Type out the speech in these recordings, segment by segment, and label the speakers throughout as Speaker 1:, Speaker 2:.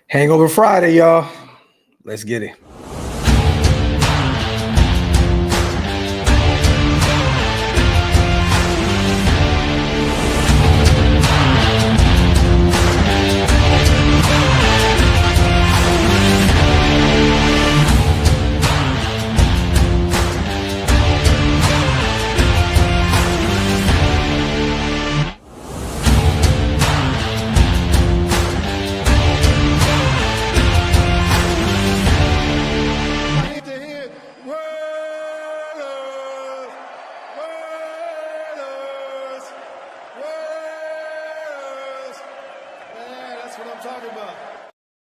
Speaker 1: Hangover Friday, y'all. Let's get it.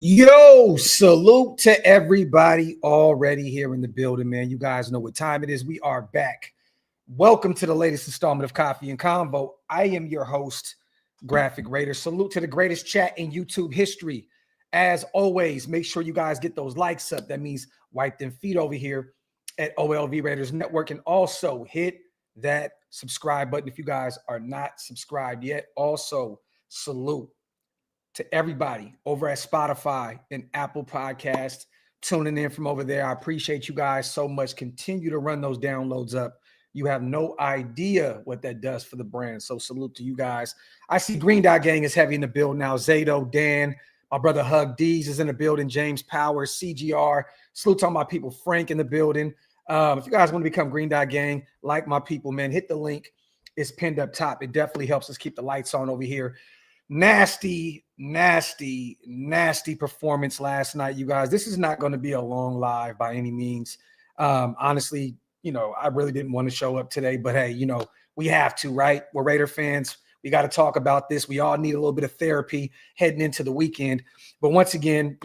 Speaker 1: Yo, salute to everybody already here in the building, man. You guys know what time it is. We are back. Welcome to the latest installment of Coffee and Convo. I am your host, Graphk Raiders. Salute to the greatest chat in YouTube history. As always, make sure you guys get those likes up. That means wipe them feet over here at OLV Raiders Network. And also hit that subscribe button if you guys are not subscribed yet. Also, salute to everybody over at Spotify and Apple Podcasts tuning in from over there. I appreciate you guys so much. Continue to run those downloads up. You have no idea what that does for the brand. So salute to you guys. I see Green Dot Gang is heavy in the build now. Zato, Dan, my brother Hug D's is in the building. James Powers, CGR. Salute to all my people. Frank in the building. If you guys want to become Green Dot Gang, like my people, man, hit the link. It's pinned up top. It definitely helps us keep the lights on over here. Nasty performance last night, you guys. This is not going to be a long live by any means. Honestly, I really didn't want to show up today, but hey, we have to, right? We're Raider fans. We got to talk about this. We all need a little bit of therapy heading into the weekend. But once again,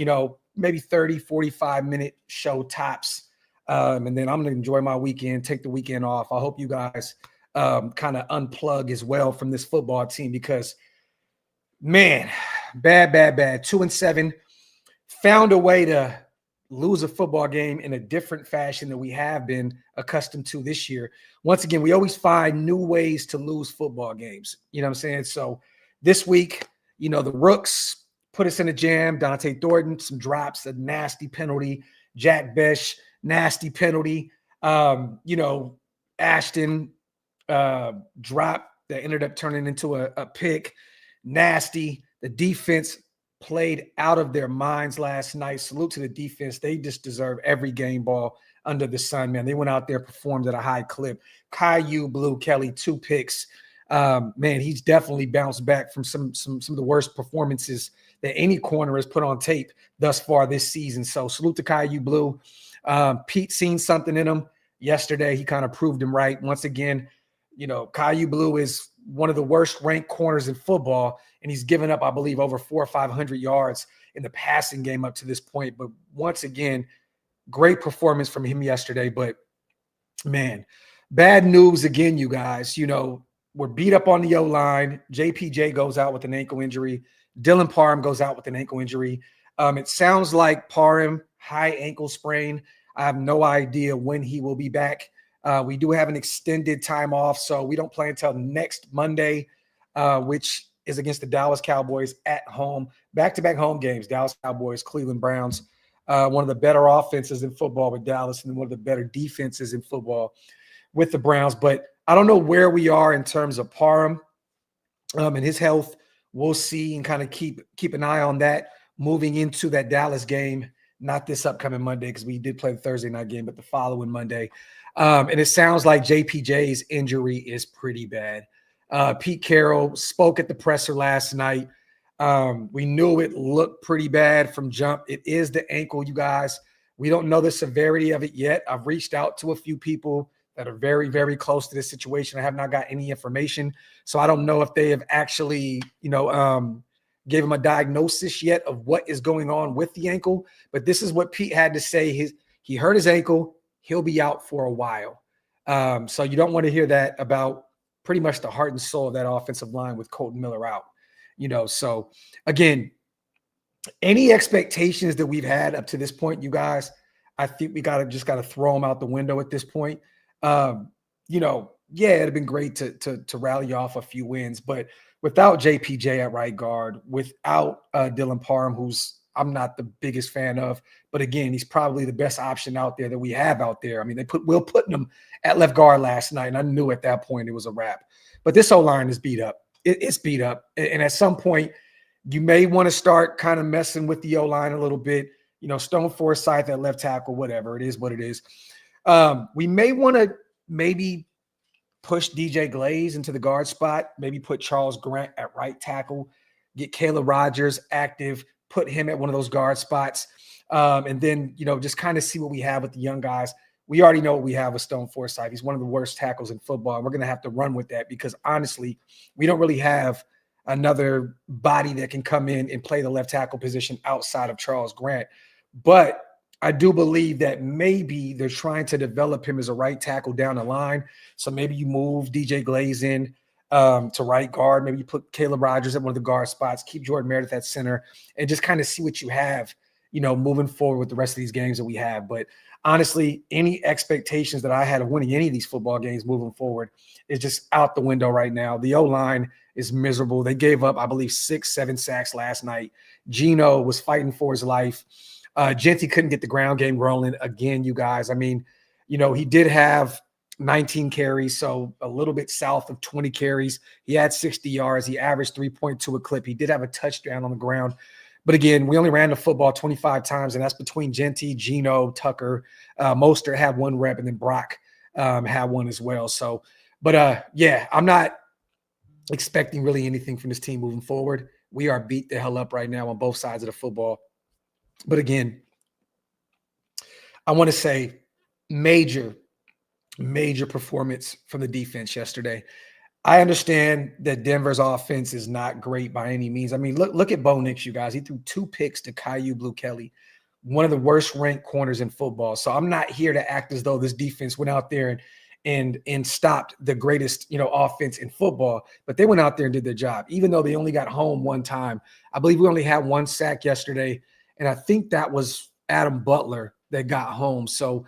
Speaker 1: maybe 30, 45-minute show tops. And then I'm going to enjoy my weekend, take the weekend off. I hope you guys kind of unplug as well from this football team because man, bad. 2-7, found a way to lose a football game in a different fashion than we have been accustomed to this year. Once again, we always find new ways to lose football games. You know what I'm saying? So this week, the Rooks put us in a jam. Dante Thornton, some drops, a nasty penalty. Jack Besh, nasty penalty. Ashton drop that ended up turning into a pick. Nasty. The defense played out of their minds last night. Salute to the defense. They just deserve every game ball under the sun, man. They went out there, performed at a high clip. Caillou Blue Kelly, 2 picks. Man, he's definitely bounced back from some of the worst performances that any corner has put on tape thus far this season. So salute to Caillou Blue. Pete seen something in him yesterday. He kind of proved him right. Once again, Caillou Blue is one of the worst ranked corners in football, and he's given up, I believe, over 400 or 500 yards in the passing game up to this point. But once again, great performance from him yesterday. But man, bad news again, you guys. We're beat up on the O-line. JPJ goes out with an ankle injury. Dylan Parham goes out with an ankle injury. It sounds like Parham, high ankle sprain. I have no idea when he will be back. We do have an extended time off, so we don't play until next Monday, which is against the Dallas Cowboys at home. Back-to-back home games, Dallas Cowboys, Cleveland Browns. One of the better offenses in football with Dallas and one of the better defenses in football with the Browns. But I don't know where we are in terms of Parham and his health. We'll see and kind of keep an eye on that moving into that Dallas game, not this upcoming Monday because we did play the Thursday night game, but the following Monday. And it sounds like JPJ's injury is pretty bad. Pete Carroll spoke at the presser last night. We knew it looked pretty bad from jump. It is the ankle, you guys. We don't know the severity of it yet. I've reached out to a few people that are very, very close to this situation. I have not got any information. So I don't know if they have actually, gave him a diagnosis yet of what is going on with the ankle. But this is what Pete had to say. He hurt his ankle. He'll be out for a while. So you don't want to hear that about pretty much the heart and soul of that offensive line with Colton Miller out. So again, any expectations that we've had up to this point, you guys, I think we got to throw them out the window at this point. It'd have been great to rally off a few wins, but without JPJ at right guard, without Dylan Parham, who's I'm not the biggest fan of. But again, he's probably the best option out there that we have out there. I mean, Will putting him at left guard last night, and I knew at that point it was a wrap. But this O-line is beat up. It's beat up. And at some point, you may want to start kind of messing with the O-line a little bit. Stone Forsythe at left tackle, whatever. It is what it is. We may want to maybe push DJ Glaze into the guard spot, maybe put Charles Grant at right tackle, get Caleb Rogers active, put him at one of those guard spots, and then, just kind of see what we have with the young guys. We already know what we have with Stone Forsythe. He's one of the worst tackles in football, and we're going to have to run with that because, honestly, we don't really have another body that can come in and play the left tackle position outside of Charles Grant. But I do believe that maybe they're trying to develop him as a right tackle down the line. So maybe you move DJ Glaze in to right guard. Maybe you put Caleb Rogers at one of the guard spots, keep Jordan Meredith at center, and just kind of see what you have, moving forward with the rest of these games that we have. But honestly, any expectations that I had of winning any of these football games moving forward is just out the window right now. The O-line is miserable. They gave up, I believe, 6-7 sacks last night. Geno was fighting for his life. Genty couldn't get the ground game rolling again, you guys. I mean, he did have 19 carries, so a little bit south of 20 carries. He had 60 yards. He averaged 3.2 a clip. He did have a touchdown on the ground. But again, we only ran the football 25 times, and that's between Genty, Geno, Tucker. Mostert had one rep, and then Brock had one as well. So, but yeah, I'm not expecting really anything from this team moving forward. We are beat the hell up right now on both sides of the football. But again, I want to say major performance from the defense yesterday. I understand that Denver's offense is not great by any means. I mean, look at Bo Nix, you guys. He threw 2 picks to Caillou Blue-Kelly, one of the worst ranked corners in football. So I'm not here to act as though this defense went out there and stopped the greatest, offense in football, but they went out there and did their job, even though they only got home one time. I believe we only had 1 sack yesterday, and I think that was Adam Butler that got home. So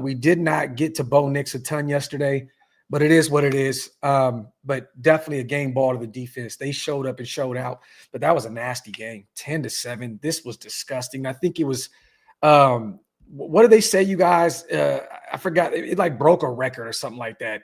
Speaker 1: we did not get to Bo Nix a ton yesterday, but it is what it is. But definitely a game ball to the defense. They showed up and showed out, but that was a nasty game, 10-7. This was disgusting. I think it was what did they say, you guys? I forgot. It like broke a record or something like that.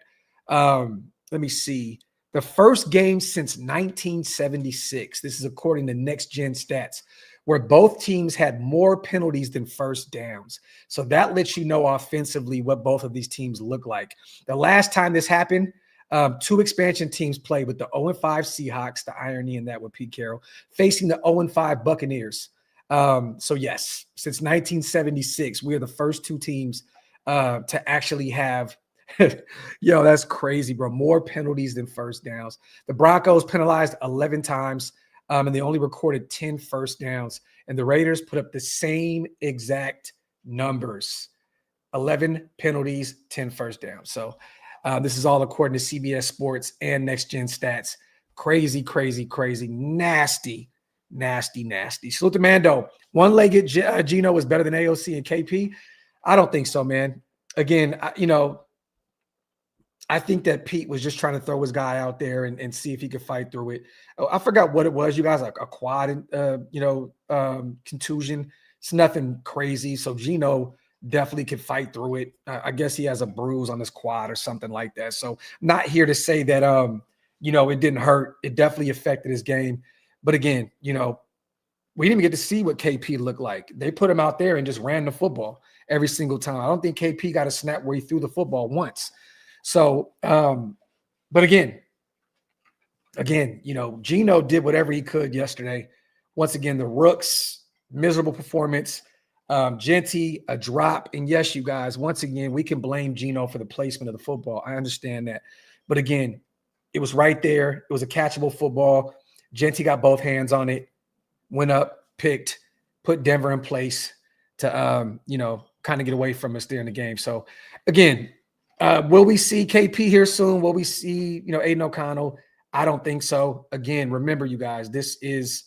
Speaker 1: Let me see. The first game since 1976. This is according to Next Gen Stats, where both teams had more penalties than first downs. So that lets you know offensively what both of these teams look like. The last time this happened, 2 expansion teams played with the 0-5 Seahawks, the irony in that with Pete Carroll, facing the 0-5 Buccaneers. So yes, since 1976, we are the first 2 teams to actually have, yo, that's crazy, bro. More penalties than first downs. The Broncos penalized 11 times. And they only recorded 10 first downs. And the Raiders put up the same exact numbers, 11 penalties, 10 first downs. So this is all according to CBS Sports and Next Gen Stats. Crazy, crazy, crazy, nasty, nasty, nasty. Salute to Mando. One-legged Geno is better than AOC and KP. I don't think so, man. Again, I think that Pete was just trying to throw his guy out there and see if he could fight through it. Oh, I forgot what it was, you guys, like a quad, contusion. It's nothing crazy. So Geno definitely could fight through it. I guess he has a bruise on his quad or something like that. So not here to say that, it didn't hurt. It definitely affected his game. But again, we didn't even get to see what KP looked like. They put him out there and just ran the football every single time. I don't think KP got a snap where he threw the football once. So, but again, Geno did whatever he could yesterday. Once again, the Rooks, miserable performance. Genty, a drop. And yes, you guys, once again, we can blame Geno for the placement of the football. I understand that. But again, it was right there. It was a catchable football. Genty got both hands on it, went up, picked, put Denver in place to, kind of get away from us there in the game. So again, will we see KP here soon? Will we see, Aiden O'Connell? I don't think so. Again, remember, you guys, this is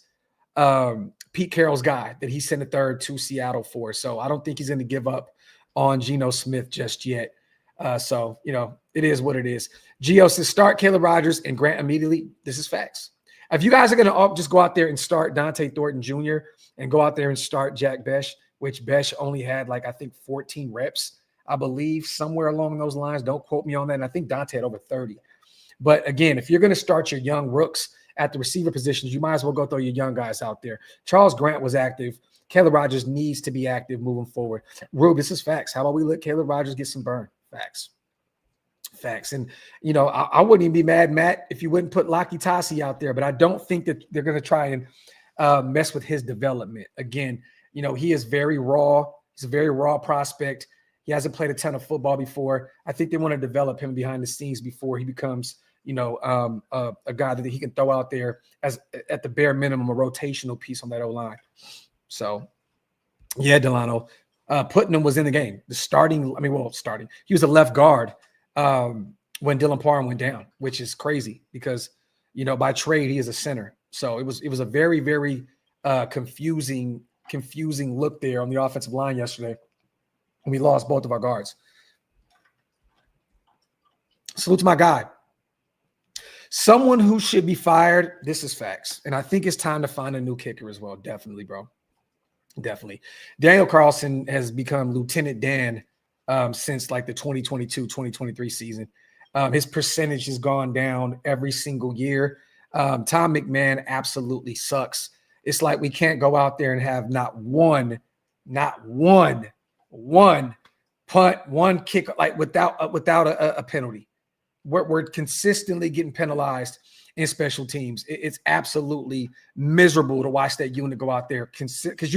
Speaker 1: Pete Carroll's guy that he sent a third to Seattle for. So I don't think he's going to give up on Geno Smith just yet. It is what it is. Gio says start Caleb Rogers and Grant immediately. This is facts. If you guys are going to just go out there and start Dante Thornton Jr. and go out there and start Jack Besh, which Besh only had like, I think 14 reps, I believe, somewhere along those lines. Don't quote me on that. And I think Dante had over 30. But again, if you're going to start your young rooks at the receiver positions, you might as well go throw your young guys out there. Charles Grant was active. Caleb Rogers needs to be active moving forward. Rube, this is facts. How about we let Caleb Rogers get some burn? Facts. And, I wouldn't even be mad, Matt, if you wouldn't put Laki Tassi out there, but I don't think that they're going to try and mess with his development. Again, he is very raw. He's a very raw prospect. He hasn't played a ton of football before. I think they want to develop him behind the scenes before he becomes, a guy that he can throw out there as at the bare minimum, a rotational piece on that O-line. So, yeah, Delano, Putnam was in the game. Starting. He was a left guard when Dylan Parham went down, which is crazy because, by trade, he is a center. So it was a very, very confusing look there on the offensive line yesterday. And we lost both of our guards. Salute to my guy. Someone who should be fired. This is facts. And I think it's time to find a new kicker as well. Definitely, bro. Definitely. Daniel Carlson has become Lieutenant Dan since like the 2022-2023 season. His percentage has gone down every single year. Tom McMahon absolutely sucks. It's like we can't go out there and have not one punt, one kick, like without a penalty. We're consistently getting penalized in special teams. It's absolutely miserable to watch that unit go out there because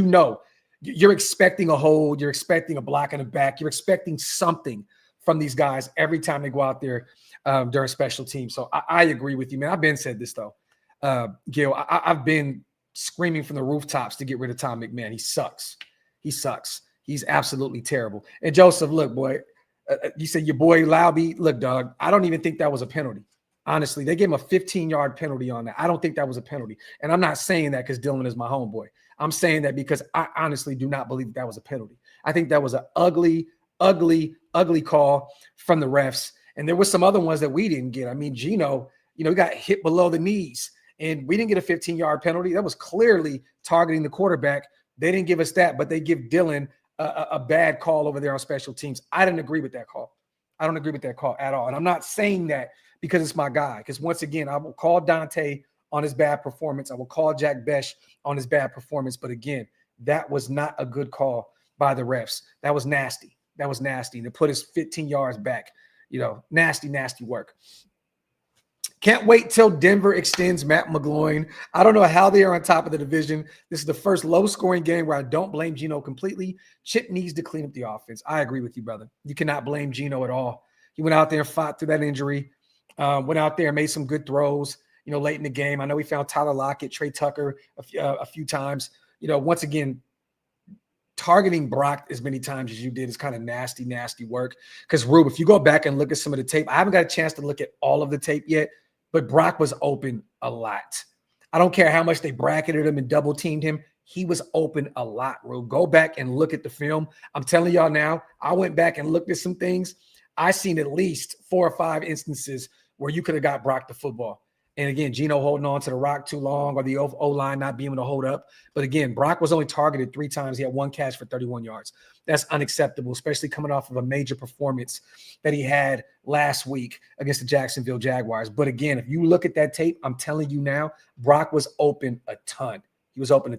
Speaker 1: you're expecting a hold, you're expecting a block in the back, you're expecting something from these guys every time they go out there during special teams. So I agree with you, man. I've been said this though, Gil. I've been screaming from the rooftops to get rid of Tom McMahon. He sucks. He's absolutely terrible. And Joseph, look, boy, you said your boy Lauby. Look, dog, I don't even think that was a penalty. Honestly, they gave him a 15-yard penalty on that. I don't think that was a penalty. And I'm not saying that because Dylan is my homeboy. I'm saying that because I honestly do not believe that was a penalty. I think that was an ugly call from the refs. And there were some other ones that we didn't get. I mean, Gino, he got hit below the knees. And we didn't get a 15-yard penalty. That was clearly targeting the quarterback. They didn't give us that, but they give Dylan a bad call over there on special teams. I didn't agree with that call. I don't agree with that call at all. And I'm not saying that because it's my guy. Because once again, I will call Dante on his bad performance. I will call Jack Besh on his bad performance. But again, that was not a good call by the refs. That was nasty. And to put us 15 yards back, nasty work. Can't wait till Denver extends Matt McGloin. I don't know how they are on top of the division. This is the first low-scoring game where I don't blame Gino completely. Chip needs to clean up the offense. I agree with you, brother. You cannot blame Gino at all. He went out there and fought through that injury, went out there and made some good throws, late in the game. I know we found Tyler Lockett, Trey Tucker a few times. Once again, targeting Brock as many times as you did is kind of nasty work. Because, Rube, if you go back and look at some of the tape, I haven't got a chance to look at all of the tape yet, but Brock was open a lot. I don't care how much they bracketed him and double teamed him. He was open a lot, Rube. Go back and look at the film. I'm telling y'all now, I went back and looked at some things. I seen at least 4 or 5 instances where you could have got Brock the football. And again, Gino holding on to the rock too long or the O-line not being able to hold up. But again, Brock was only targeted 3 times. He had 1 catch for 31 yards. That's unacceptable, especially coming off of a major performance that he had last week against the Jacksonville Jaguars. But again, if you look at that tape, I'm telling you now, Brock was open a ton. He was open a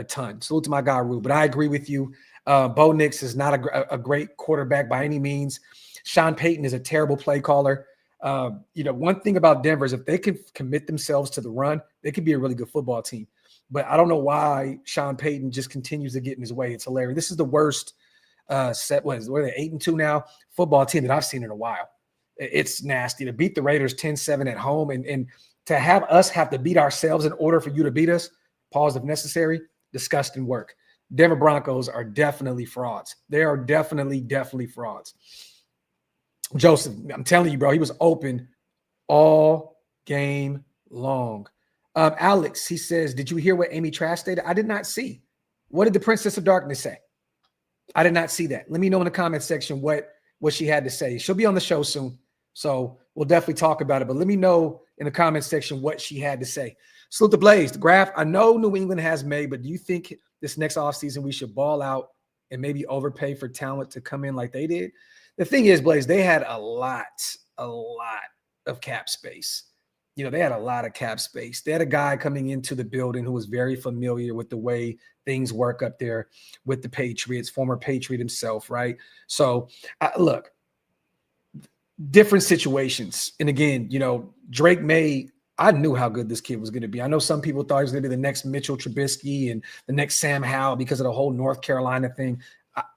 Speaker 1: ton. Salute to my guy, Rube. But I agree with you. Bo Nix is not a great quarterback by any means. Sean Payton is a terrible play caller. One thing about Denver is if they can commit themselves to the run, they could be a really good football team. But I don't know why Sean Payton just continues to get in his way. It's hilarious. This is the worst we're 8-2 now, football team that I've seen in a while. It's nasty to beat the Raiders 10-7 at home and to have us have to beat ourselves in order for you to beat us, pause if necessary, disgusting work. Denver Broncos are definitely frauds. They are definitely frauds. Joseph, I'm telling you, bro, he was open all game long. Alex, he says, did you hear what Amy Trask stated? I did not see. What did the Princess of Darkness say? I did not see that. Let me know in the comment section what she had to say. She'll be on the show soon, so we'll definitely talk about it. But let me know in the comment section what she had to say. Salute the Blaze, the Graphk. I know New England has made, but do you think this next offseason we should ball out and maybe overpay for talent to come in like they did? The thing is, Blaze, they had a lot of cap space. They had a lot of cap space. They had a guy coming into the building who was very familiar with the way things work up there with the Patriots, former Patriot himself, right? So, look, different situations. And again, Drake May, I knew how good this kid was going to be. I know some people thought he was going to be the next Mitchell Trubisky and the next Sam Howell because of the whole North Carolina thing.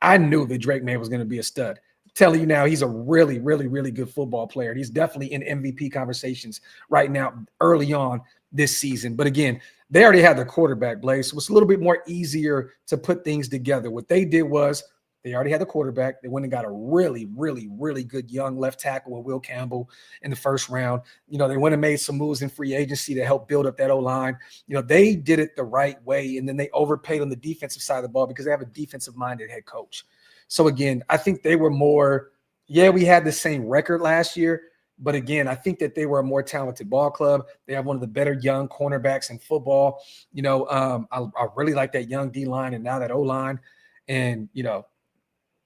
Speaker 1: I knew that Drake May was going to be a stud. Telling you now, he's a really, really, really good football player. He's definitely in MVP conversations right now, early on this season. But again, they already had their quarterback, Blaze. So it's a little bit more easier to put things together. What they did was they already had the quarterback. They went and got a really, really, really good young left tackle with Will Campbell in the first round. They went and made some moves in free agency to help build up that O-line. They did it the right way, and then they overpaid on the defensive side of the ball because they have a defensive-minded head coach. So, again, I think they were more – we had the same record last year, but, again, I think that they were a more talented ball club. They have one of the better young cornerbacks in football. I really like that young D-line and now that O-line. And,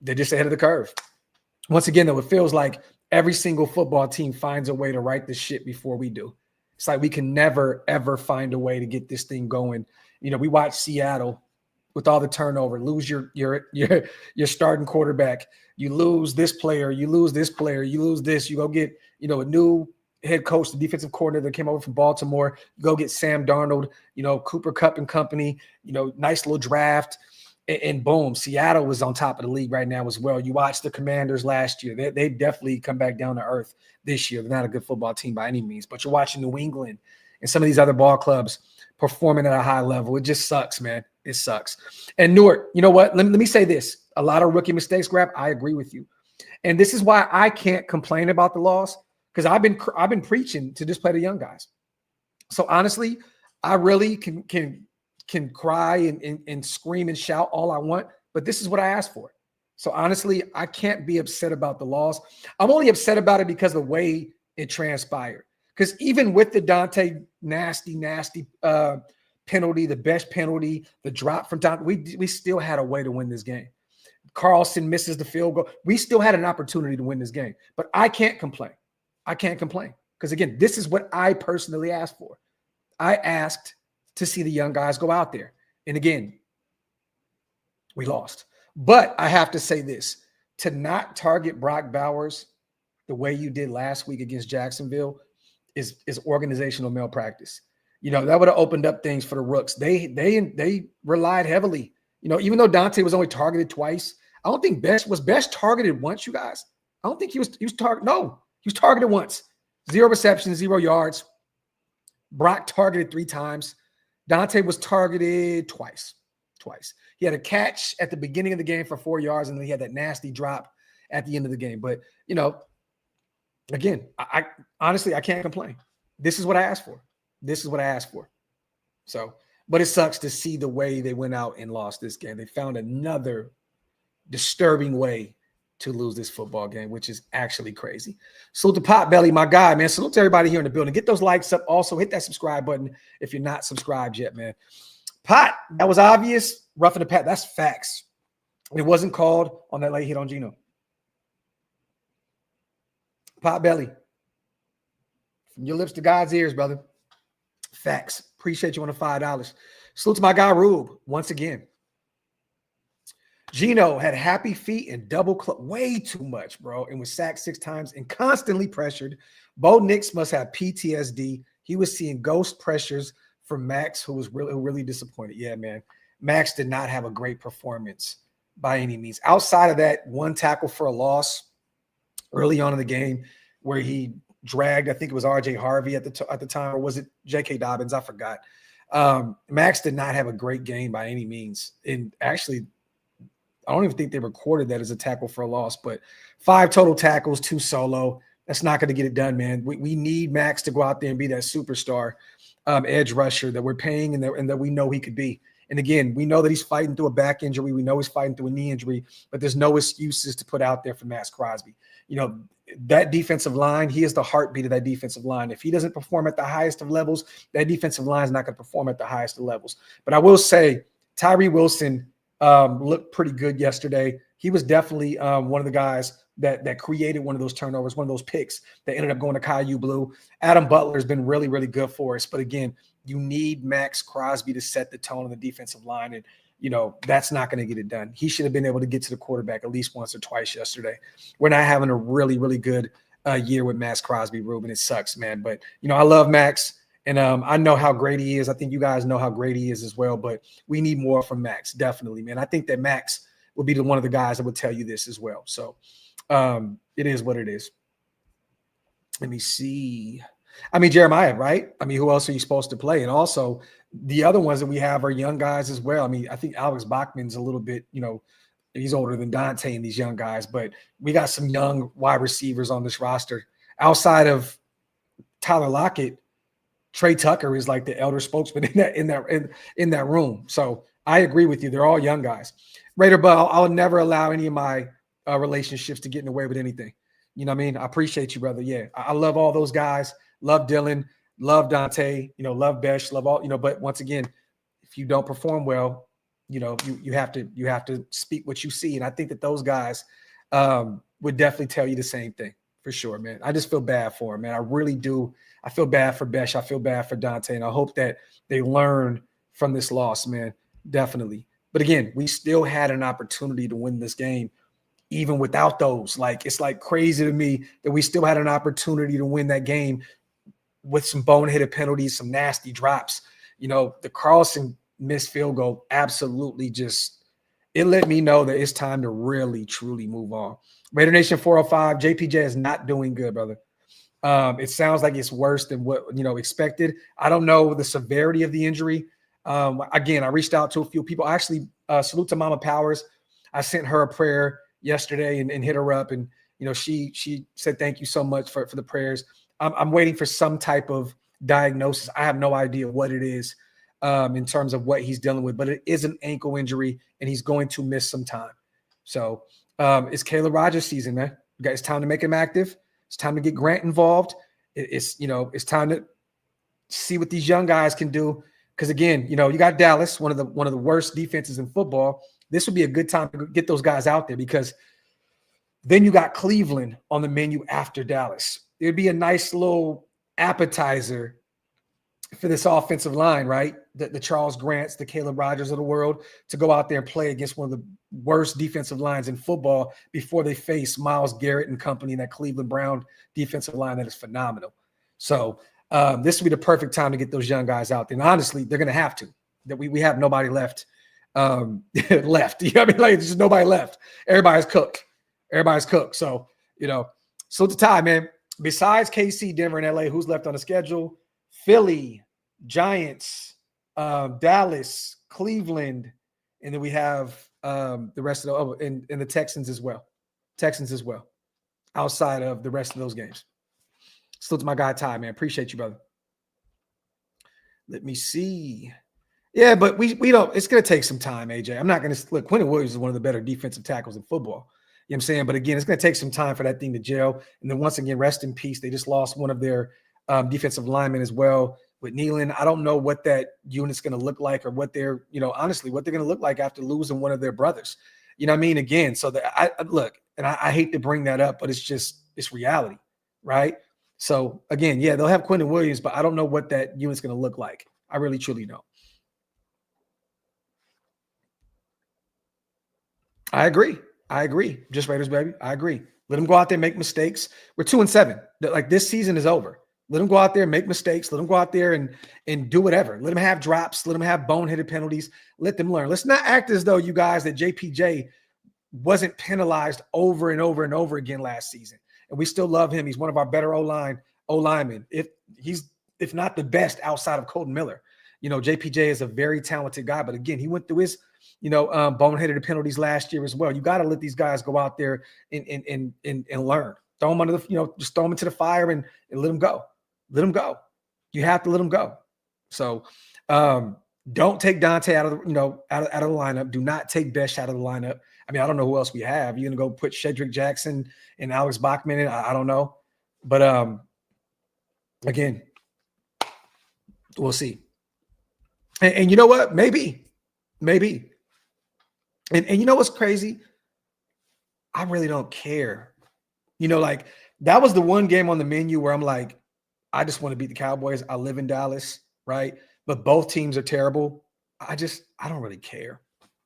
Speaker 1: they're just ahead of the curve. Once again, though, it feels like every single football team finds a way to right the shit before we do. It's like we can never, ever find a way to get this thing going. We watch Seattle – with all the turnover, lose your starting quarterback, you lose this player, you lose this, you go get, a new head coach, the defensive coordinator that came over from Baltimore, you go get Sam Darnold, Cooper Kupp and company, nice little draft, and boom, Seattle was on top of the league right now as well. You watched the Commanders last year. They definitely come back down to earth this year. They're not a good football team by any means, but you're watching New England and some of these other ball clubs performing at a high level. It just sucks, man. It sucks. And Newark, you know what? Let me say this. A lot of rookie mistakes, Graphk. I agree with you. And this is why I can't complain about the loss, because I've been preaching to just play the young guys. So honestly, I really can cry and scream and shout all I want, but this is what I asked for. So honestly, I can't be upset about the loss. I'm only upset about it because of the way it transpired. Because even with the Dante nasty penalty, the best penalty, the drop from Dante, we still had a way to win this game. Carlson misses the field goal. We still had an opportunity to win this game. But I can't complain. Because, again, this is what I personally asked for. I asked to see the young guys go out there. And, again, we lost. But I have to say this. To not target Brock Bowers the way you did last week against Jacksonville is organizational malpractice. That would have opened up things for the Rooks. They relied heavily. Even though Dante was only targeted twice, I don't think Best targeted once, you guys. I don't think he was targeted. No, he was targeted once. 0 receptions, 0 yards. Brock targeted 3 times. Dante was targeted twice. He had a catch at the beginning of the game for 4 yards, and then he had that nasty drop at the end of the game. But, again, I honestly, I can't complain. This is what I asked for. So, but it sucks to see the way they went out and lost this game. They found another disturbing way to lose this football game, which is actually crazy. Salute to Potbelly, my guy, man. Salute to everybody here in the building. Get those likes up. Also, hit that subscribe button if you're not subscribed yet, man. Pot, that was obvious. Roughing the Pat, that's facts. It wasn't called on that late hit on Geno. Potbelly, from your lips to God's ears, brother. Facts. Appreciate you on the $5. Salute to my guy, Rube, once again. Geno had happy feet and double way too much, bro, and was sacked 6 times and constantly pressured. Bo Nix must have PTSD. He was seeing ghost pressures from Max, who was really disappointed. Yeah, man. Max did not have a great performance by any means. Outside of that one tackle for a loss early on in the game where he dragged, I think it was RJ Harvey at the time, or was it J.K. Dobbins? I forgot. Max did not have a great game by any means. And actually, I don't even think they recorded that as a tackle for a loss, but 5 total tackles, 2 solo. That's not going to get it done, man. We need Max to go out there and be that superstar edge rusher that we're paying and that we know he could be. And again, we know that he's fighting through a back injury. We know he's fighting through a knee injury, but there's no excuses to put out there for Max Crosby. that defensive line, he is the heartbeat of that defensive line. If he doesn't perform at the highest of levels, that defensive line is not going to perform at the highest of levels. But I will say Tyree Wilson looked pretty good yesterday. He was definitely one of the guys that created one of those turnovers, one of those picks that ended up going to Caillou Blue. Adam Butler has been really, really good for us. But again, you need Max Crosby to set the tone on the defensive line. And, that's not going to get it done. He should have been able to get to the quarterback at least once or twice yesterday. We're not having a really, really good year with Max Crosby, Ruben. It sucks, man. But, I love Max. And I know how great he is. I think you guys know how great he is as well. But we need more from Max, definitely, man. I think that Max will be one of the guys that would tell you this as well. So it is what it is. Let me see. Jeremiah, right? Who else are you supposed to play? And also the other ones that we have are young guys as well. I think Alex Bachman's a little bit, he's older than Dante and these young guys, but we got some young wide receivers on this roster. Outside of Tyler Lockett, Trey Tucker is like the elder spokesman in that room. So I agree with you. They're all young guys. Raider Bell, I'll never allow any of my relationships to get in the way with anything. You know what I mean? I appreciate you, brother. Yeah, I love all those guys. Love Dylan. Love Dante. Love Besh. Love all. But once again, if you don't perform well, you have to speak what you see. And I think that those guys would definitely tell you the same thing for sure, man. I just feel bad for him, man. I really do. I feel bad for Besh. I feel bad for Dante, and I hope that they learn from this loss, man. Definitely. But again, we still had an opportunity to win this game, even without those. It's crazy to me that we still had an opportunity to win that game with some boneheaded penalties, some nasty drops. The Carlson missed field goal absolutely it let me know that it's time to really, truly move on. Raider Nation 405, JPJ is not doing good, brother. It sounds like it's worse than what, expected. I don't know the severity of the injury. Again, I reached out to a few people. Actually, salute to Mama Powers. I sent her a prayer yesterday and hit her up. And, she said, thank you so much for the prayers. I'm waiting for some type of diagnosis. I have no idea what it is in terms of what he's dealing with, but it is an ankle injury and he's going to miss some time. So it's Caleb Rogers season, man. It's time to make him active. It's time to get Grant involved. It's time to see what these young guys can do. Because again, you got Dallas, one of the worst defenses in football. This would be a good time to get those guys out there because then you got Cleveland on the menu after Dallas. It'd be a nice little appetizer for this offensive line, right? The Charles Grants, the Caleb Rogers of the world, to go out there and play against one of the worst defensive lines in football before they face Myles Garrett and company and that Cleveland Brown defensive line that is phenomenal. So this would be the perfect time to get those young guys out there. And honestly, they're going to have to. That we have nobody left. Left. You know what I mean? There's just nobody left. Everybody's cooked. So, so it's a tie, man. Besides KC, Denver, and LA, who's left on the schedule? Philly, Giants, Dallas, Cleveland, and then we have the rest of and the Texans as well. Outside of the rest of those games. Still to my guy Ty, man. Appreciate you, brother. Let me see. Yeah, but we don't. It's going to take some time, AJ. I'm not going to look. Quentin Williams is one of the better defensive tackles in football. You know what I'm saying? But again, it's going to take some time for that thing to gel. And then once again, rest in peace. They just lost one of their defensive linemen as well with Nealon. I don't know what that unit's going to look like or what they're, honestly, what they're going to look like after losing one of their brothers. You know what I mean? Again, so I look, and I hate to bring that up, but it's reality, right? So again, yeah, they'll have Quentin Williams, but I don't know what that unit's going to look like. I really, truly don't. I agree. Just Raiders, baby. I agree. Let them go out there and make mistakes. We're 2-7. This season is over. Let them go out there and make mistakes. Let them go out there and do whatever. Let them have drops. Let them have boneheaded penalties. Let them learn. Let's not act as though, you guys, that JPJ wasn't penalized over and over and over again last season. And we still love him. He's one of our better O-linemen. If not the best outside of Colton Miller. JPJ is a very talented guy. But again, he went through his boneheaded penalties last year as well. You got to let these guys go out there and learn. Throw them under just throw them into the fire and let them go. Let them go. You have to let them go. So don't take Dante out of the lineup. Do not take Besh out of the lineup. I mean, I don't know who else we have. You're going to go put Shedrick Jackson and Alex Bachman in? I don't know. But again, we'll see. And you know what? Maybe. And you know what's crazy? I really don't care. You know, like that was the one game on the menu where I'm like, I just want to beat the Cowboys. I live in Dallas, right? But both teams are terrible. I don't really care.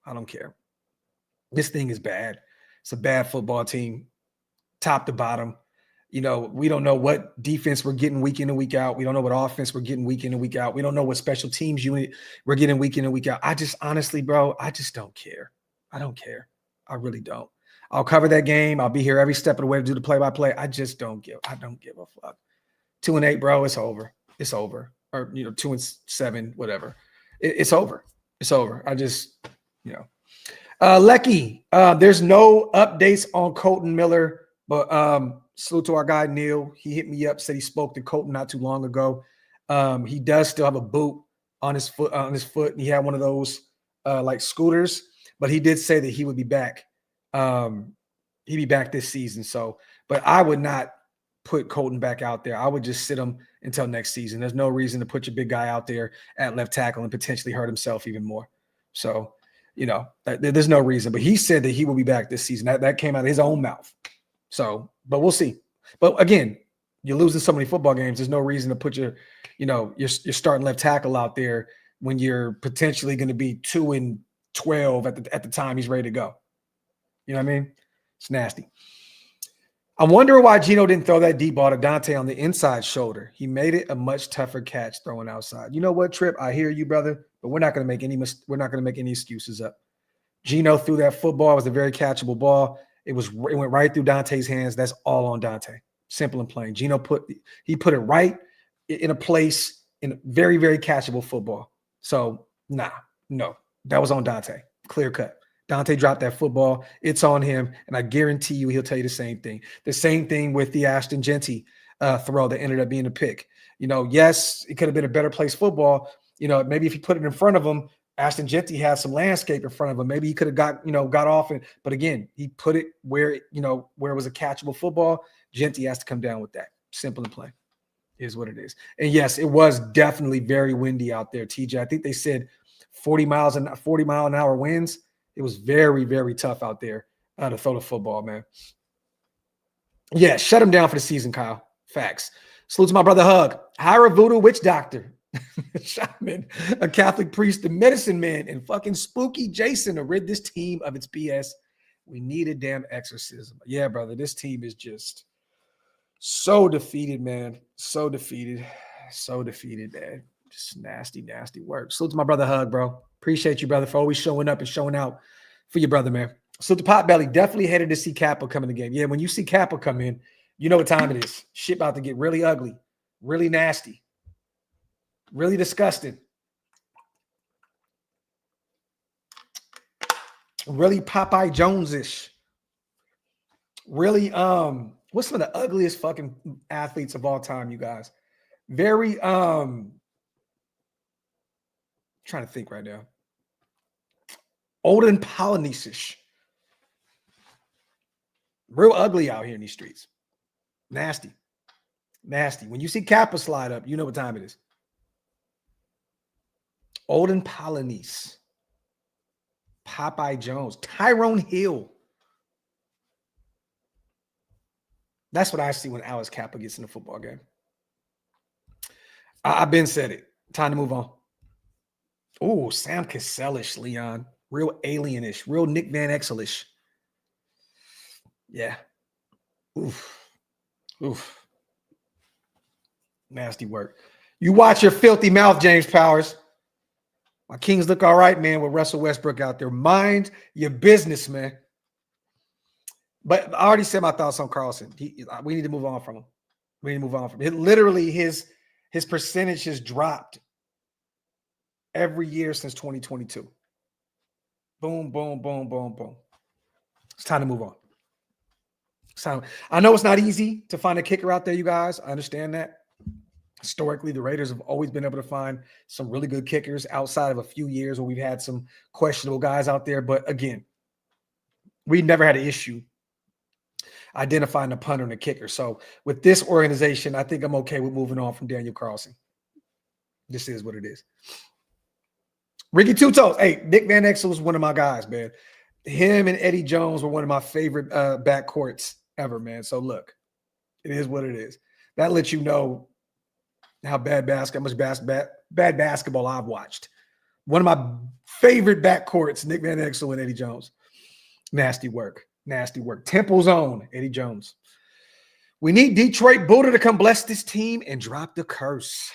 Speaker 1: I don't care. This thing is bad. It's a bad football team, top to bottom. You know, we don't know what defense we're getting week in and week out. We don't know what offense we're getting week in and week out. We don't know what special teams unit we're getting week in and week out. I just honestly, bro, I just don't care. I don't care. I really don't. I'll cover that game. I'll be here every step of the way to do the play-by-play. I don't give a fuck. 2-8, bro. It's over. It's over. Or 2-7, whatever. It's over. It's over. I just, Lecky, there's no updates on Colton Miller, but salute to our guy Neil. He hit me up, said he spoke to Colton not too long ago. He does still have a boot on his foot, and he had one of those like scooters, but he did say that he would be back. He'd be back this season. So, but I would not put Colton back out there. I would just sit him until next season. There's no reason to put your big guy out there at left tackle and potentially hurt himself even more. So, there's no reason. But he said that he will be back this season. That came out of his own mouth. So, but we'll see. But again, you're losing so many football games. There's no reason to put your starting left tackle out there when you're potentially going to be 2-12 at the time he's ready to go. You know what I mean? It's nasty. I wonder why Geno didn't throw that deep ball to Dante on the inside shoulder. He made it a much tougher catch throwing outside. You know what, Trip? I hear you, brother, but we're not going to make any excuses up. Geno threw that football. It was a very catchable ball. It went right through Dante's hands. That's all on Dante. Simple and plain. Geno put it right in a place in very, very catchable football. So no, that was on Dante. Clear cut. Dante dropped that football. It's on him, and I guarantee you he'll tell you the same thing. The same thing with the Ashton Jeanty throw that ended up being a pick. Yes, it could have been a better placed football. Maybe if he put it in front of him, Ashton Jeanty had some landscape in front of him. Maybe he could have got off. But again, he put it where it was a catchable football. Jeanty has to come down with that. Simple and plain is what it is. And yes, it was definitely very windy out there, TJ. I think they said 40 mile an hour winds. It was very, very tough out there to throw the football, man. Yeah, shut him down for the season, Kyle. Facts. Salute to my brother Hug. Hire a voodoo witch doctor. Shaman, a Catholic priest, a medicine man, and fucking spooky Jason to rid this team of its BS. We need a damn exorcism. Yeah, brother, this team is just so defeated, man. So defeated, man. Just nasty, nasty work. Salute to my brother Hug, bro. Appreciate you, brother, for always showing up and showing out for your brother, man. So the Potbelly, definitely headed to see Kappa come in the game. Yeah, when you see Kappa come in, you know what time it is. Shit about to get really ugly, really nasty, really disgusting, really Popeye Jones-ish. Really, what's some of the ugliest fucking athletes of all time, you guys? Very, trying to think right now. Olden Polynesis. Real ugly out here in these streets. Nasty. When you see Kappa slide up, you know what time it is. Olden Polynesis. Popeye Jones. Tyrone Hill. That's what I see when Alex Kappa gets in the football game. I've been said it. Time to move on. Oh, Sam Cassell-ish, Leon. Real alienish. Real Nick Van Exel-ish. Yeah. Oof. Nasty work. You watch your filthy mouth, James Powers. My Kings look all right, man, with Russell Westbrook out there. Mind your business, man. But I already said my thoughts on Carlson. We need to move on from him. Literally, his percentage has dropped every year since 2022. Boom, boom, boom, boom, boom. It's time to move on. I know it's not easy to find a kicker out there, you guys. I understand that. Historically, the Raiders have always been able to find some really good kickers outside of a few years where we've had some questionable guys out there. But again, we never had an issue identifying a punter and a kicker. So with this organization, I think I'm okay with moving on from Daniel Carlson. This is what it is. Ricky Two Toes. Hey, Nick Van Exel was one of my guys, man. Him and Eddie Jones were one of my favorite backcourts ever, man. So look, it is what it is. That lets you know how bad basketball I've watched. One of my favorite backcourts, Nick Van Exel and Eddie Jones. Nasty work. Nasty work. Temple's own Eddie Jones. We need Detroit Buddha to come bless this team and drop the curse.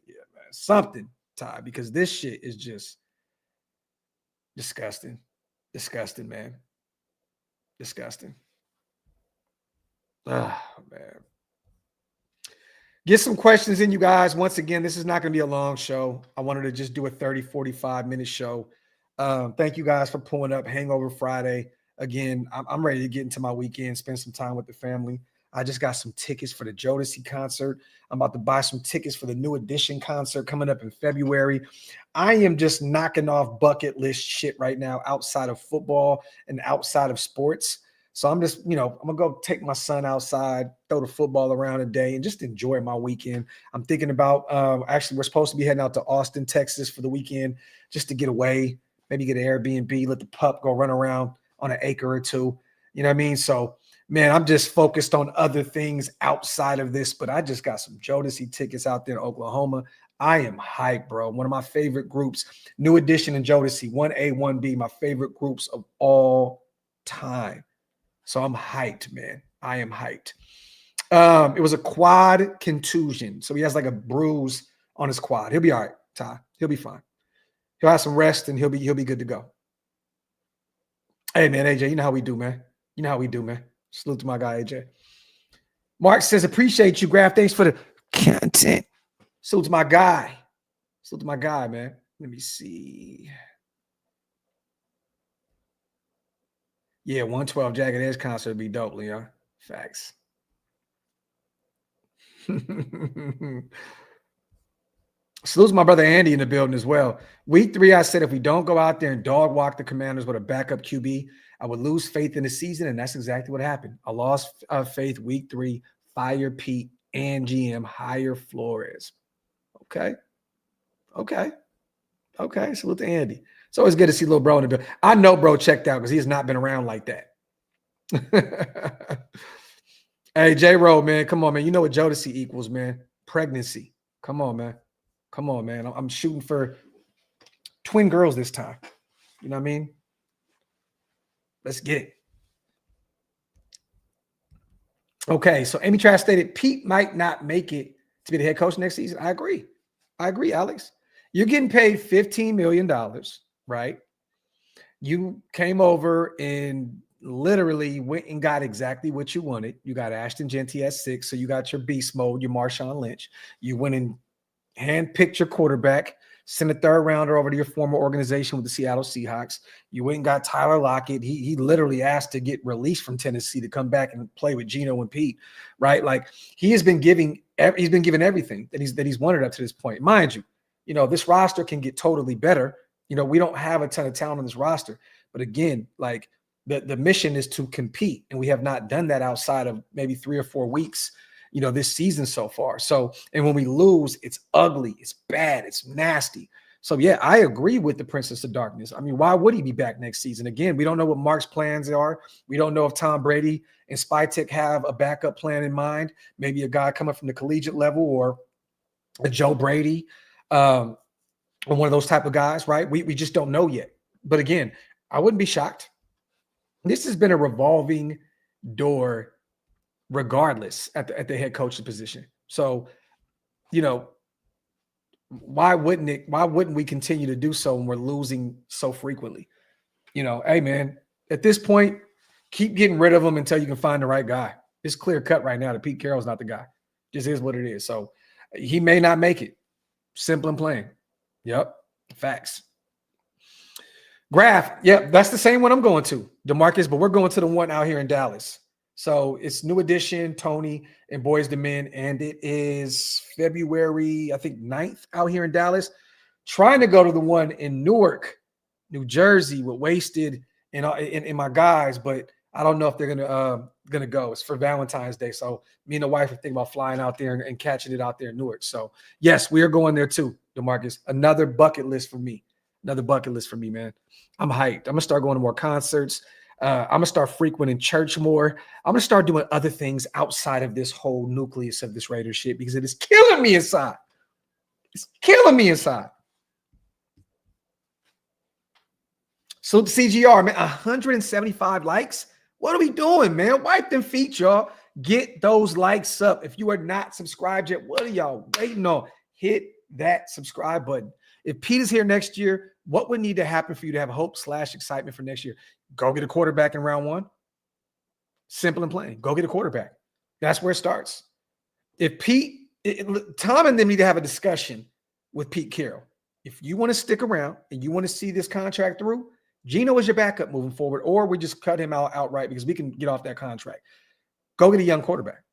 Speaker 1: Yeah, man. Something, Ty, because this shit is just disgusting. Disgusting, man. Disgusting. Oh, man. Get some questions in, you guys. Once again, this is not going to be a long show. I wanted to just do a 30, 45-minute show. Thank you guys for pulling up Hangover Friday. Again, I'm ready to get into my weekend, spend some time with the family. I just got some tickets for the Jodeci concert. I'm about to buy some tickets for the New Edition concert coming up in February. I am just knocking off bucket list shit right now outside of football and outside of sports. So I'm just, I'm going to go take my son outside, throw the football around a day, and just enjoy my weekend. I'm thinking about, actually, we're supposed to be heading out to Austin, Texas for the weekend just to get away, maybe get an Airbnb, let the pup go run around on an acre or two. You know what I mean? So, man, I'm just focused on other things outside of this, but I just got some Jodeci tickets out there in Oklahoma. I am hyped, bro. One of my favorite groups, New Edition and Jodeci, 1A, 1B, my favorite groups of all time. So I'm hyped, man. I am hyped. It was a quad contusion. So he has like a bruise on his quad. He'll be all right, Ty. He'll be fine. He'll have some rest and he'll be good to go. Hey, man, AJ, you know how we do, man. You know how we do, man. Salute to my guy, AJ. Mark says, appreciate you, Graphk. Thanks for the content. Salute to my guy. Salute to my guy, man. Let me see. Yeah, 112 Jagged Edge concert would be dope, Leon. Facts. Salute to my brother Andy in the building as well. Week 3, I said if we don't go out there and dog walk the Commanders with a backup QB, I would lose faith in the season, and that's exactly what happened. I lost faith week 3, fire Pete and GM, hire Flores. Okay. Salute to Andy. It's always good to see little bro in the building. I know bro checked out because he has not been around like that. Hey, J-Ro, man, come on, man. You know what Jodeci equals, man. Pregnancy. Come on, man. I'm shooting for twin girls this time. You know what I mean? Let's get it. Okay, so Amy Trash stated Pete might not make it to be the head coach next season. I agree, Alex. You're getting paid $15 million, right? You came over and literally went and got exactly what you wanted. You got Ashton Genty at 6, so you got your beast mode, your Marshawn Lynch. You went and handpicked your quarterback, sent a 3rd rounder over to your former organization with the Seattle Seahawks. You went and got Tyler Lockett. He literally asked to get released from Tennessee to come back and play with Geno and Pete, right? Like he's been given everything that he's wanted up to this point. Mind you, this roster can get totally better. We don't have a ton of talent on this roster, but again, like the mission is to compete, and we have not done that outside of maybe 3 or 4 weeks this season so far. So, and when we lose, it's ugly, it's bad, it's nasty. So yeah, I agree with the Princess of Darkness. I mean, why would he be back next season? Again, we don't know what Mark's plans are. We don't know if Tom Brady and Spytek have a backup plan in mind. Maybe a guy coming from the collegiate level or a Joe Brady or one of those type of guys, right? We just don't know yet. But again, I wouldn't be shocked. This has been a revolving door regardless at the head coaching position. So, why wouldn't we continue to do so when we're losing so frequently? Hey man, at this point, keep getting rid of them until you can find the right guy. It's clear cut right now that Pete Carroll's not the guy. Just is what it is. So he may not make it. Simple and plain. Yep. Facts. Graphk. Yep. That's the same one I'm going to, DeMarcus, but we're going to the one out here in Dallas. So it's New Edition, Tony, and Boys to Men, and it is February, I think, 9th out here in Dallas. Trying to go to the one in Newark, New Jersey with Wasted in my guys, but I don't know if they're gonna go. It's for Valentine's Day, so me and the wife are thinking about flying out there and catching it out there in Newark. So yes, we are going there too, DeMarcus. Another bucket list for me. Another bucket list for me, man. I'm hyped. I'm gonna start going to more concerts. I'm gonna start frequenting church more. I'm gonna start doing other things outside of this whole nucleus of this Raider shit because it is killing me inside. It's killing me inside. So the CGR, man, 175 likes. What are we doing, man? Wipe them feet, y'all. Get those likes up. If you are not subscribed yet, what are y'all waiting on? Hit that subscribe button. If Pete is here next year, what would need to happen for you to have hope/excitement for next year? Go get a quarterback in round 1. Simple and plain. Go get a quarterback. That's where it starts. If Pete, Tom and them need to have a discussion with Pete Carroll. If you want to stick around and you want to see this contract through, Geno is your backup moving forward, or we just cut him out outright because we can get off that contract. Go get a young quarterback.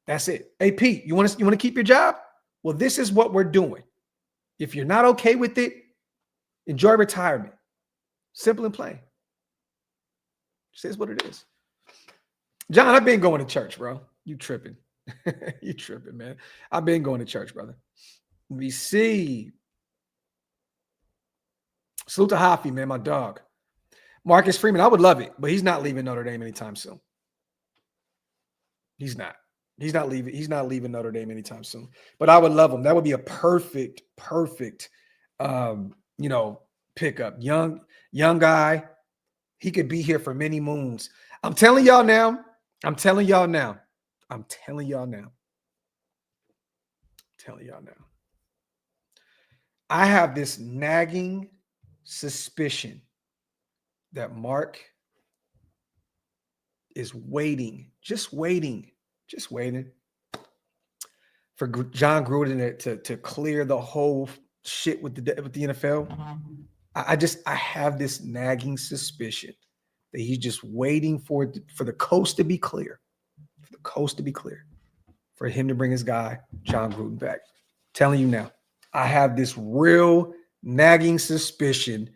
Speaker 1: That's it. Hey, Pete, you want to keep your job? Well, this is what we're doing. If you're not okay with it, enjoy retirement. Simple and plain. This is what it is. John, I've been going to church, bro. You tripping. You tripping, man. I've been going to church, brother. We see. Salute to Hoffy, man, my dog. Marcus Freeman, I would love it, but he's not leaving Notre Dame anytime soon. He's not. He's not leaving Notre Dame anytime soon. But I would love him. That would be a perfect, pickup. Young guy. He could be here for many moons. I'm telling y'all now. I have this nagging suspicion that Mark is waiting for John Gruden to clear the whole shit with the NFL. I have this nagging suspicion that he's just waiting for the coast to be clear, for him to bring his guy John Gruden back. Telling you now, I have this real nagging suspicion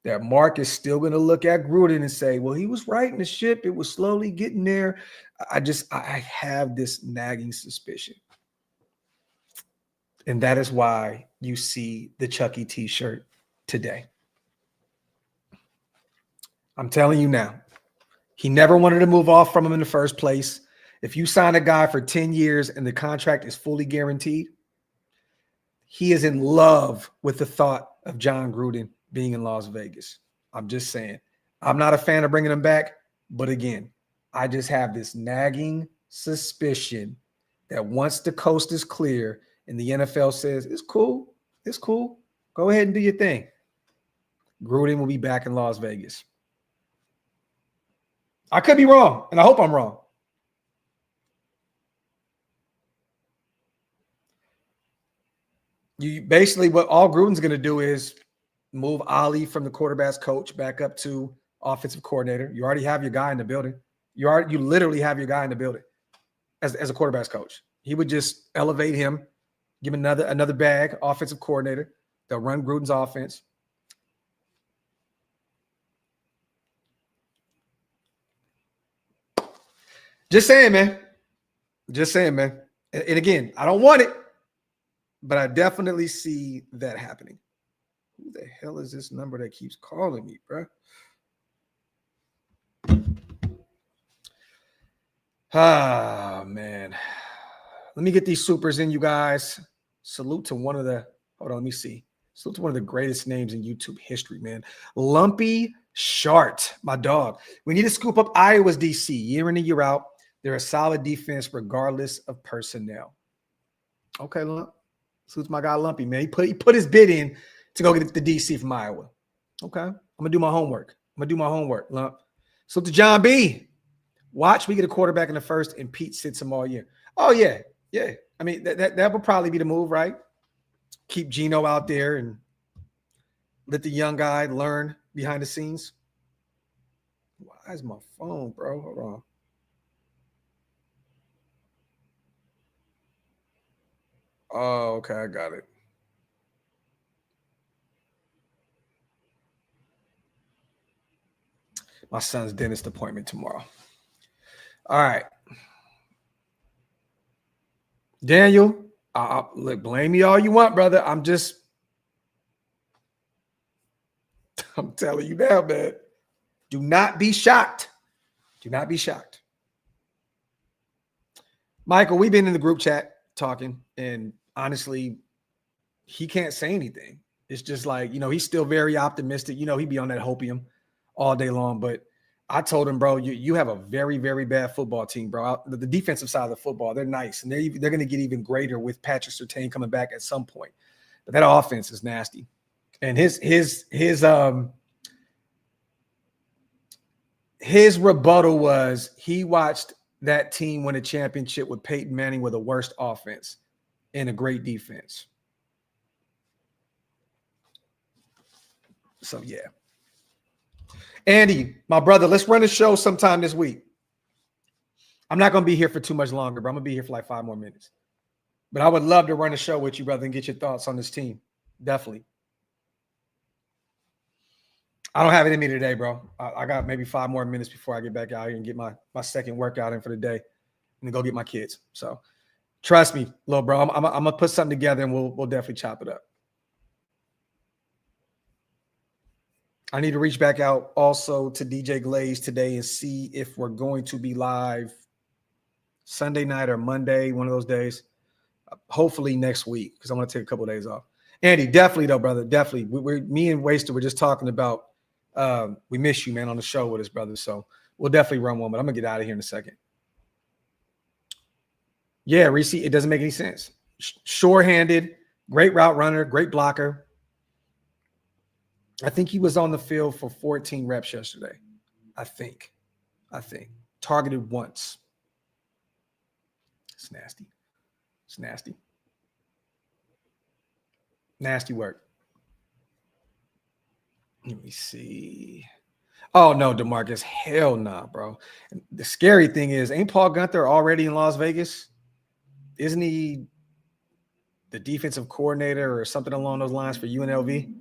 Speaker 1: that Mark is still going to look at Gruden and say, well, he was right in the ship. It was slowly getting there. I have this nagging suspicion. And that is why you see the Chucky t-shirt today. I'm telling you now, he never wanted to move off from him in the first place. If you sign a guy for 10 years and the contract is fully guaranteed, he is in love with the thought of John Gruden being in Las Vegas. I'm just saying. I'm not a fan of bringing him back, but again, I just have this nagging suspicion that once the coast is clear and the NFL says, it's cool, go ahead and do your thing, Gruden will be back in Las Vegas. I could be wrong, and I hope I'm wrong. You basically, what all Gruden's going to do is move Ali from the quarterback's coach back up to offensive coordinator. You already have your guy in the building. You literally have your guy in the building as a quarterback's coach. He would just elevate him, give him another bag, offensive coordinator. They'll run Gruden's offense. Just saying, man. And again, I don't want it, but I definitely see that happening. Who the hell is this number that keeps calling me, bro? Ah, man. Let me get these supers in, you guys. Salute to one of the greatest names in YouTube history, man. Lumpy Shart, my dog. We need to scoop up Iowa's DC year in and year out. They're a solid defense regardless of personnel. Okay, Lump. Salute to my guy Lumpy, man. He put his bid in to go get the DC from Iowa. Okay. I'm going to do my homework. Lump. Salute to John B. Watch me get a quarterback in the first and Pete sits him all year. Oh, yeah. Yeah. I mean, that would probably be the move, right? Keep Geno out there and let the young guy learn behind the scenes. Why is my phone, bro? Hold on. Oh, okay. I got it. my son's dentist appointment tomorrow. All right. Daniel, look, blame me all you want, brother. I'm telling you now, man. Do not be shocked. Do not be shocked. Michael, we've been in the group chat talking, and honestly, he can't say anything. It's just like, he's still very optimistic. He'd be on that hopium all day long. But I told him, bro, you have a very, very bad football team, bro. The defensive side of the football, they're nice. And they're going to get even greater with Patrick Surtain coming back at some point. But that offense is nasty. And his rebuttal was he watched that team win a championship with Peyton Manning with a worst offense and a great defense. So, yeah. Andy, my brother, let's run a show sometime this week. I'm not going to be here for too much longer, but I'm going to be here for like 5 more minutes. But I would love to run a show with you, brother, and get your thoughts on this team. Definitely. I don't have it in me today, bro. I got maybe 5 more minutes before I get back out here and get my second workout in for the day and then go get my kids. So trust me, little bro, I'm going to put something together and we'll definitely chop it up. I need to reach back out also to DJ Glaze today and see if we're going to be live Sunday night or Monday, one of those days. Hopefully next week, because I want to take a couple of days off. Andy, definitely though, brother, definitely. Me and Waster were just talking about we miss you, man, on the show with us, brother. So we'll definitely run one, but I'm going to get out of here in a second. Yeah, Reese, it doesn't make any sense. Sure-handed, great route runner, great blocker. I think he was on the field for 14 reps yesterday. I think. Targeted once. It's nasty. Nasty work. Let me see. Oh, no, DeMarcus. Hell nah, bro. And the scary thing is, ain't Paul Guenther already in Las Vegas? Isn't he the defensive coordinator or something along those lines for UNLV?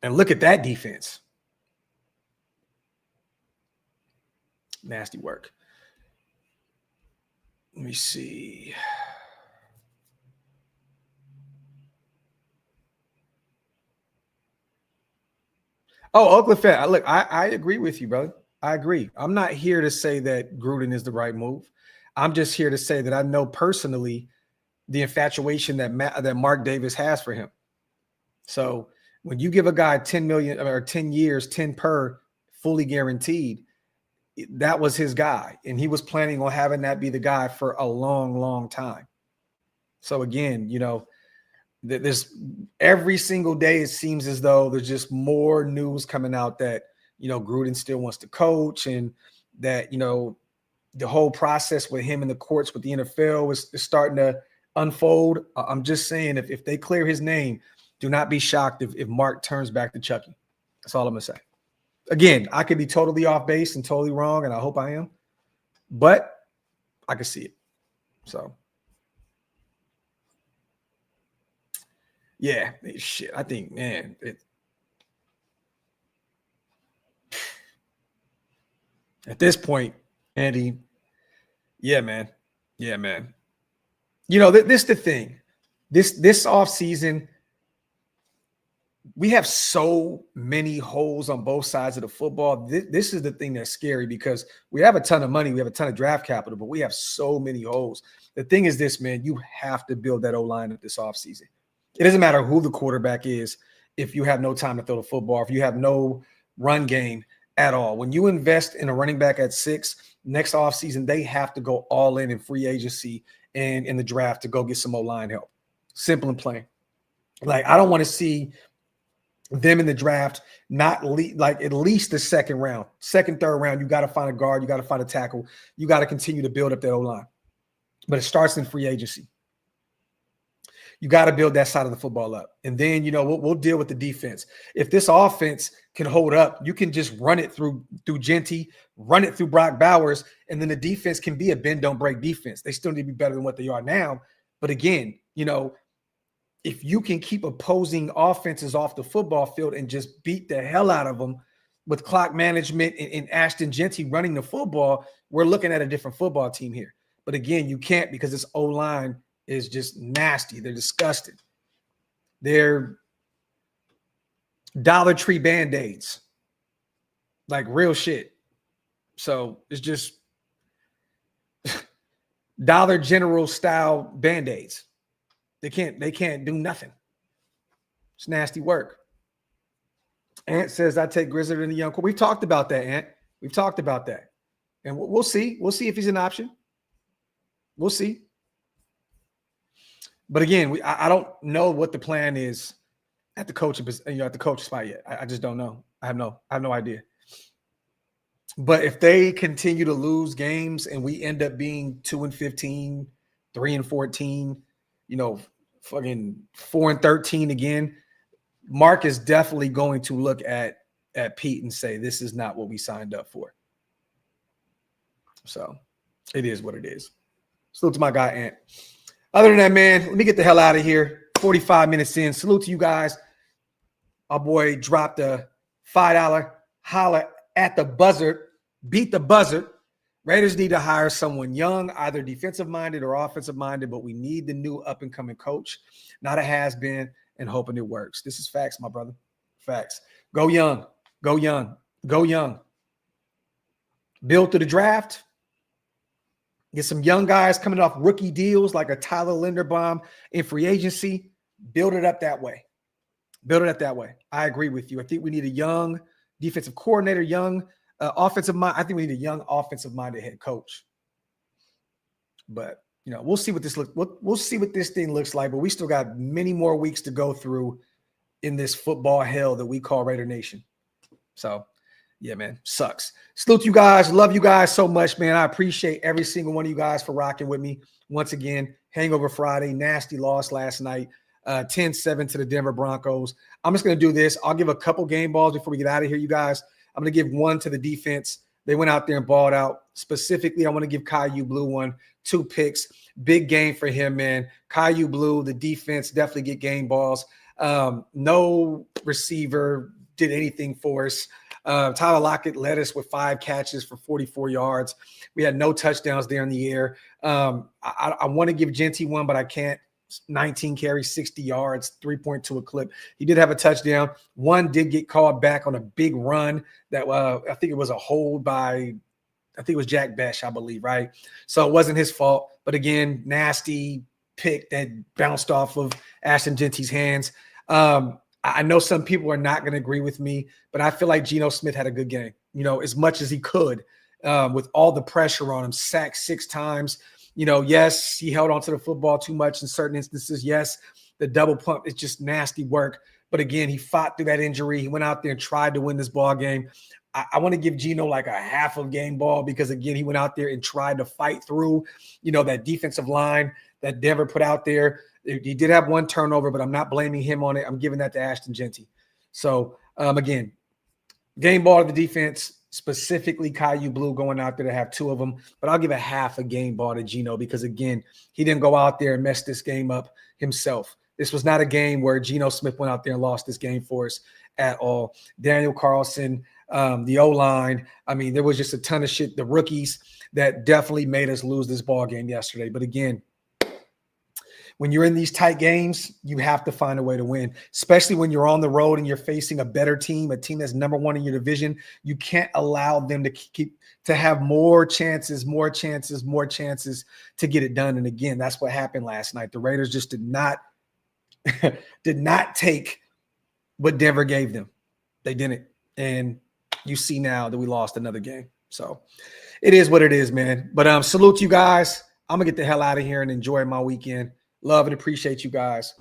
Speaker 1: And look at that defense. Nasty work. Let me see. Oh, Oakland fan. Look, I agree with you, brother. I agree. I'm not here to say that Gruden is the right move. I'm just here to say that I know personally the infatuation that Mark Davis has for him. So when you give a guy 10 million or 10 years, 10 per fully guaranteed, that was his guy. And he was planning on having that be the guy for a long, long time. So again, there's every single day, it seems as though there's just more news coming out that, Gruden still wants to coach and that, the whole process with him in the courts with the NFL is starting to unfold. I'm just saying if they clear his name, do not be shocked if Mark turns back to Chucky. That's all I'm going to say. Again, I could be totally off base and totally wrong, and I hope I am. But I can see it. So, yeah, shit. I think, man, at this point, Andy, yeah, man. This is the thing. This offseason, we have so many holes on both sides of the football. This is the thing that's scary because we have a ton of money. We have a ton of draft capital, but we have so many holes. The thing is this, man, you have to build that O-line up this offseason. It doesn't matter who the quarterback is if you have no time to throw the football, if you have no run game at all. When you invest in a running back at 6, next offseason, they have to go all in free agency and in the draft to go get some O-line help. Simple and plain. Like, I don't want to see them in the draft, not at least the second round, second, third round. You got to find a guard. You got to find a tackle. You got to continue to build up that O-line. But it starts in free agency. You got to build that side of the football up. And then, we'll deal with the defense. If this offense can hold up, you can just run it through Genty, run it through Brock Bowers, and then the defense can be a bend, don't break defense. They still need to be better than what they are now. But again, if you can keep opposing offenses off the football field and just beat the hell out of them, with clock management and Ashton Jeanty running the football, we're looking at a different football team here. But again, you can't because this O-line is just nasty. They're disgusting. They're Dollar Tree Band-Aids. Like real shit. So it's just Dollar General style Band-Aids. They can't do nothing. It's nasty work. Ant says, I take Grizzard in the young core. We've talked about that, Ant. We've talked about that. And we'll see. We'll see if he's an option. We'll see. But again, I don't know what the plan is at the coaching spot yet. I just don't know. I have no idea. But if they continue to lose games and we end up being 2-15, 3-14, fucking 4-13 again, Mark is definitely going to look at Pete and say, this is not what we signed up for. So it is what it is. Salute to my guy, Ant. Other than that, man, let me get the hell out of here. 45 minutes in. Salute to you guys. Our boy dropped a $5 holler at the buzzer. Beat the buzzer. Raiders need to hire someone young, either defensive-minded or offensive-minded, but we need the new up-and-coming coach, not a has-been, and hoping it works. This is facts, my brother. Facts. Go young. Go young. Go young. Build to the draft. Get some young guys coming off rookie deals like a Tyler Linderbaum in free agency. Build it up that way. Build it up that way. I agree with you. I think we need a young defensive coordinator, young offensive mind. I think we need a young offensive-minded head coach. But we'll see what this we'll see what this thing looks like. But we still got many more weeks to go through in this football hell that we call Raider Nation. So, yeah, man, sucks. Salute you guys. Love you guys so much, man. I appreciate every single one of you guys for rocking with me. Once again, Hangover Friday, nasty loss last night, 10-7 to the Denver Broncos. I'm just going to do this. I'll give a couple game balls before we get out of here, you guys. I'm going to give one to the defense. They went out there and balled out. Specifically, I want to give Caillou Blue one, 2 picks. Big game for him, man. Caillou Blue, the defense, definitely get game balls. No receiver did anything for us. Tyler Lockett led us with 5 catches for 44 yards. We had no touchdowns there in the air. I want to give Jeanty one, but I can't. 19 carries, 60 yards, 3.2 a clip. He did have a touchdown. One did get called back on a big run that I think it was a hold by, I think it was Jack Besh, I believe, right? So it wasn't his fault. But again, nasty pick that bounced off of Ashton Jeanty's hands. I know some people are not going to agree with me, but I feel like Geno Smith had a good game, as much as he could with all the pressure on him, sacked 6 times. Yes, he held on to the football too much in certain instances. Yes, the double pump is just nasty work. But again, he fought through that injury. He went out there and tried to win this ball game. I want to give Geno like a half of game ball because, again, he went out there and tried to fight through, that defensive line that Denver put out there. He did have 1 turnover, but I'm not blaming him on it. I'm giving that to Ashton Jeanty. So, again, game ball to the defense. Specifically Caillou Blue going out there to have 2 of them, but I'll give a half a game ball to Geno because, again, he didn't go out there and mess this game up himself. This was not a game where Geno Smith went out there and lost this game for us at all. Daniel Carlson, the O-line, there was just a ton of shit, the rookies that definitely made us lose this ball game yesterday. But again, when you're in these tight games, you have to find a way to win, especially when you're on the road and you're facing a better team, a team that's number 1 in your division. You can't allow them to have more chances to get it done. And again, that's what happened last night. The Raiders just did not take what Denver gave them. They didn't. And you see now that we lost another game. So it is what it is, man. But salute you guys. I'm going to get the hell out of here and enjoy my weekend. Love and appreciate you guys.